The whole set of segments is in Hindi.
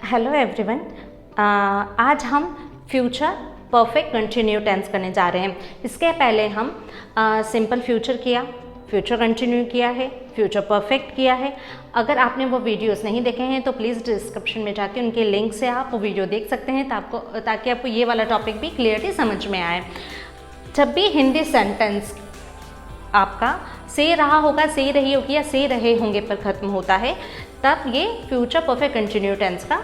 Hello everyone. आज हम फ्यूचर परफेक्ट कंटिन्यू टेंस करने जा रहे हैं। इसके पहले हम सिंपल फ्यूचर किया, फ्यूचर कंटिन्यू किया है, फ्यूचर परफेक्ट किया है। अगर आपने वो वीडियोस नहीं देखे हैं तो प्लीज़ डिस्क्रिप्शन में जाके उनके लिंक से आप वो वीडियो देख सकते हैं ताकि आपको ये वाला टॉपिक भी क्लियरली समझ में आए। जब भी हिंदी सेंटेंस आपका से रहा होगा, से रही होगी या से रहे होंगे पर ख़त्म होता है, तब ये फ्यूचर परफेक्ट कंटिन्यू टेंस का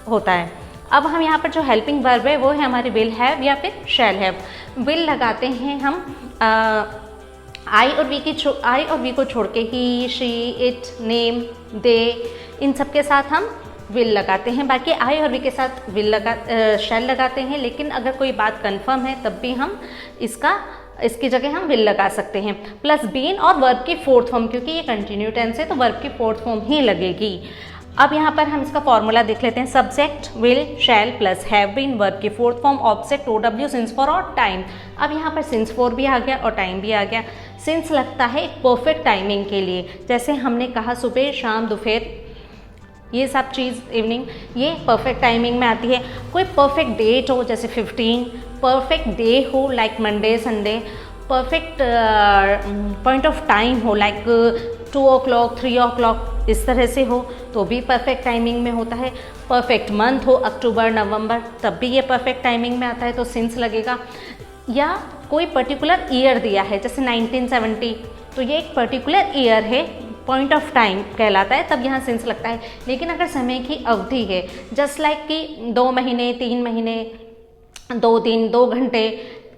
होता है। अब हम यहाँ पर जो हेल्पिंग वर्ब है वो है हमारे विल हैव या फिर शैल हैव। विल लगाते हैं हम आई और वी को छोड़ के ही, शी, इट, नेम, दे, इन सब के साथ हम विल लगाते हैं। बाकी आई और वी के साथ शैल लगाते हैं, लेकिन अगर कोई बात कंफर्म है तब भी हम इसकी जगह हम विल लगा सकते हैं। प्लस बीन और वर्ब की फोर्थ फॉर्म, क्योंकि ये कंटिन्यू टेंस है तो वर्ब की फोर्थ फॉर्म ही लगेगी। अब यहाँ पर हम इसका फॉर्मूला देख लेते हैं। Subject will shall plus have been, verb की fourth form object OW, since for और टाइम। अब यहाँ पर सिंस फॉर भी आ गया और टाइम भी आ गया। सिंस लगता है एक परफेक्ट टाइमिंग के लिए, जैसे हमने कहा सुबह, शाम, दोपहर, ये सब चीज़ इवनिंग, ये परफेक्ट टाइमिंग में आती है। कोई परफेक्ट डेट हो जैसे 15, परफेक्ट डे हो like Monday, Sunday, perfect point of time हो लाइक 2 o'clock, 3 o'clock, इस तरह से हो तो भी परफेक्ट टाइमिंग में होता है। परफेक्ट मंथ हो अक्टूबर, नवंबर, तब भी ये परफेक्ट टाइमिंग में आता है तो सिंस लगेगा। या कोई पर्टिकुलर ईयर दिया है जैसे 1970, तो ये एक पर्टिकुलर ईयर है, पॉइंट ऑफ टाइम कहलाता है, तब यहाँ सिंस लगता है। लेकिन अगर समय की अवधि है जस्ट लाइक कि 2 महीने, 3 महीने, 2 दिन, 2 घंटे,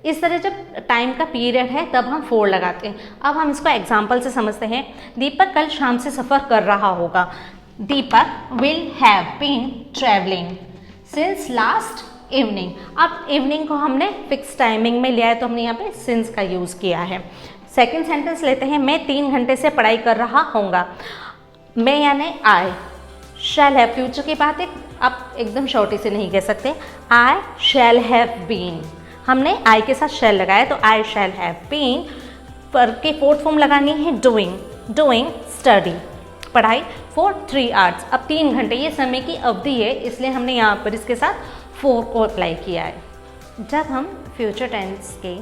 इस तरह जब टाइम का पीरियड है तब हम फोर लगाते हैं। अब हम इसको एग्जाम्पल से समझते हैं। दीपक कल शाम से सफ़र कर रहा होगा। Deepak will have been travelling since last evening. अब इवनिंग को हमने फिक्स टाइमिंग में लिया है तो हमने यहाँ पे सिंस का यूज़ किया है। सेकेंड सेंटेंस लेते हैं। मैं 3 घंटे से पढ़ाई कर रहा होऊंगा। मैं यानी आई। शैल हैव फ्यूचर की बात है, आप एकदम शॉर्टी से नहीं कह सकते। आई शैल हैव बीन, हमने आई के साथ शैल लगाया तो आई शैल हैव बीन। पर की फोर्थ फॉर्म लगानी है डूइंग स्टडी, पढ़ाई फॉर 3 hours। अब 3 घंटे ये समय की अवधि है, इसलिए हमने यहाँ पर इसके साथ 4 को अप्लाई किया है। जब हम फ्यूचर टेंस के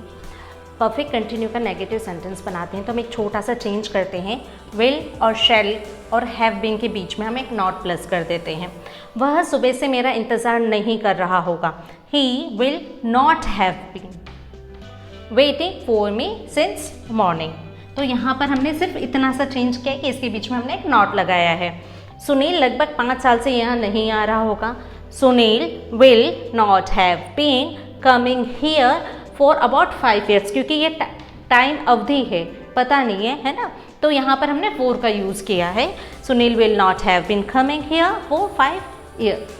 परफेक्ट कंटिन्यू का नेगेटिव सेंटेंस बनाते हैं तो हम एक छोटा सा चेंज करते हैं। विल और शैल और हैव बीन के बीच में हम एक नॉट प्लस कर देते हैं। वह सुबह से मेरा इंतज़ार नहीं कर रहा होगा। He will not have been waiting for me since morning. तो यहाँ पर हमने सिर्फ इतना सा चेंज किया कि इसके बीच में हमने एक नॉट लगाया है। सुनील लगभग 5 साल से यहाँ नहीं आ रहा होगा। Sunil will not have been coming here for about 5 years, क्योंकि ये टाइम अवधि है, पता नहीं है ना, तो यहाँ पर हमने 4 का यूज़ किया है। Sunil will not have been coming here for 5 years।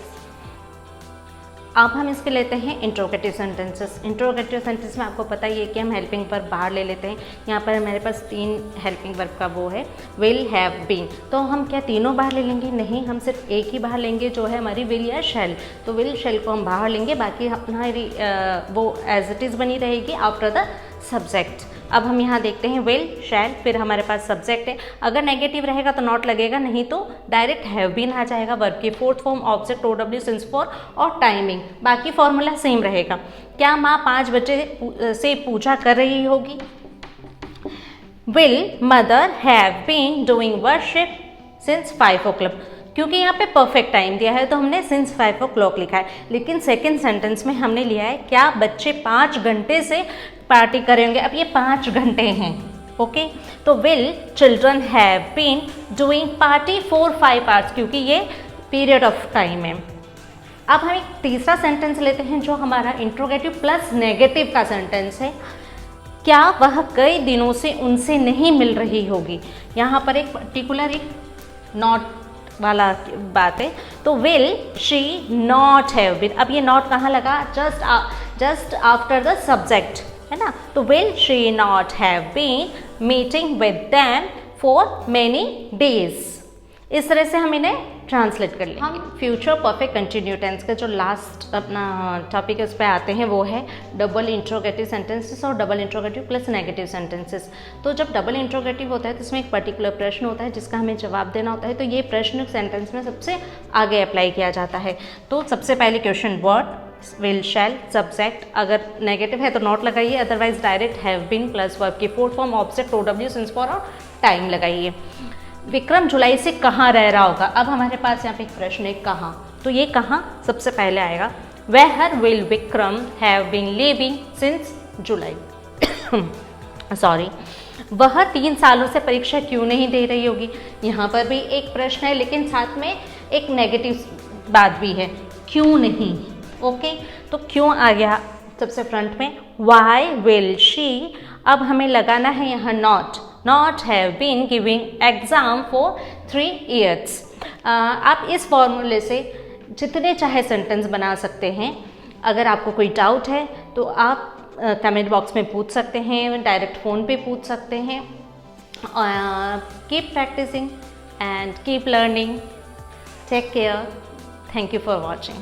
अब हम इसके लेते हैं इंट्रोगेटिव सेंटेंसेस। इंट्रोगेटिव सेंटेंस में आपको पता ही है कि हम हेल्पिंग वर्ब बाहर ले लेते हैं। यहाँ पर हमारे पास 3 हेल्पिंग वर्ब का वो है, विल हैव बीन। तो हम क्या तीनों बाहर ले लेंगे? नहीं, हम सिर्फ एक ही बाहर लेंगे जो है हमारी विल या शैल। तो विल शैल को हम बाहर लेंगे, बाकी हमारी वो एज इट इज़ बनी रहेगी आफ्टर द सब्जेक्ट। अब हम यहाँ देखते हैं विल शैल, फिर हमारे पास सब्जेक्ट है। अगर नेगेटिव रहेगा तो नॉट लगेगा, नहीं तो डायरेक्ट हैव बीन आ जाएगा। वर्ब की fourth form object OW, since for और टाइमिंग। बाकी फॉर्मूला सेम रहेगा। क्या माँ 5 बजे से पूजा कर रही होगी? Will mother have been doing worship since 5 o'clock। क्योंकि यहाँ पे परफेक्ट टाइम दिया है तो हमने सिंस 5 o'clock लिखा है। लेकिन सेकेंड सेंटेंस में हमने लिया है क्या बच्चे 5 घंटे से पार्टी करेंगे। अब ये 5 घंटे हैं, ओके। तो will children have been doing party for 5 hours, क्योंकि ये पीरियड ऑफ टाइम है। अब हम एक तीसरा सेंटेंस लेते हैं जो हमारा इंट्रोगेटिव प्लस नेगेटिव का सेंटेंस है। क्या वह कई दिनों से उनसे नहीं मिल रही होगी? यहाँ पर एक पर्टिकुलर एक नॉट वाला बात है, तो will she not have been. अब ये नॉट कहाँ लगा? जस्ट आफ्टर द सब्जेक्ट, है ना। तो will she not have been meeting with them for many days. इस तरह से हम इन्हें ट्रांसलेट कर लेंगे। हम फ्यूचर परफेक्ट कंटिन्यू टेंस का जो लास्ट अपना टॉपिक है उस पर आते हैं, वो है डबल इंट्रोगेटिव सेंटेंसेस और double interrogative plus negative sentences. तो जब डबल इंट्रोगेटिव होता है तो इसमें एक पर्टिकुलर प्रश्न होता है जिसका हमें जवाब देना होता है, तो ये प्रश्न सेंटेंस में सबसे आगे अप्लाई किया जाता है। तो सबसे पहले question word, will, shall, subject, अगर नेगेटिव है तो नॉट लगाइए, otherwise direct have been plus verb की fourth form object OW since for और टाइम लगाइए। विक्रम जुलाई से कहाँ रह रहा होगा? अब हमारे पास यहाँ पे एक प्रश्न है कहाँ, तो ये कहाँ सबसे पहले आएगा। Where will Vikram have been living since July sorry, वह 3 सालों से परीक्षा क्यों नहीं दे रही होगी? यहाँ पर भी एक प्रश्न है लेकिन साथ में एक नेगेटिव बात भी है, क्यों नहीं। ओके, तो क्यों आ गया सबसे फ्रंट में। वाई विल शी, अब हमें लगाना है यहाँ not have been giving exam for 3 years। आप इस फॉर्मूले से जितने चाहे सेंटेंस बना सकते हैं। अगर आपको कोई डाउट है तो आप कमेंट बॉक्स में पूछ सकते हैं, डायरेक्ट फ़ोन पे पूछ सकते हैं। Keep practising and keep learning. Take care. Thank you for watching.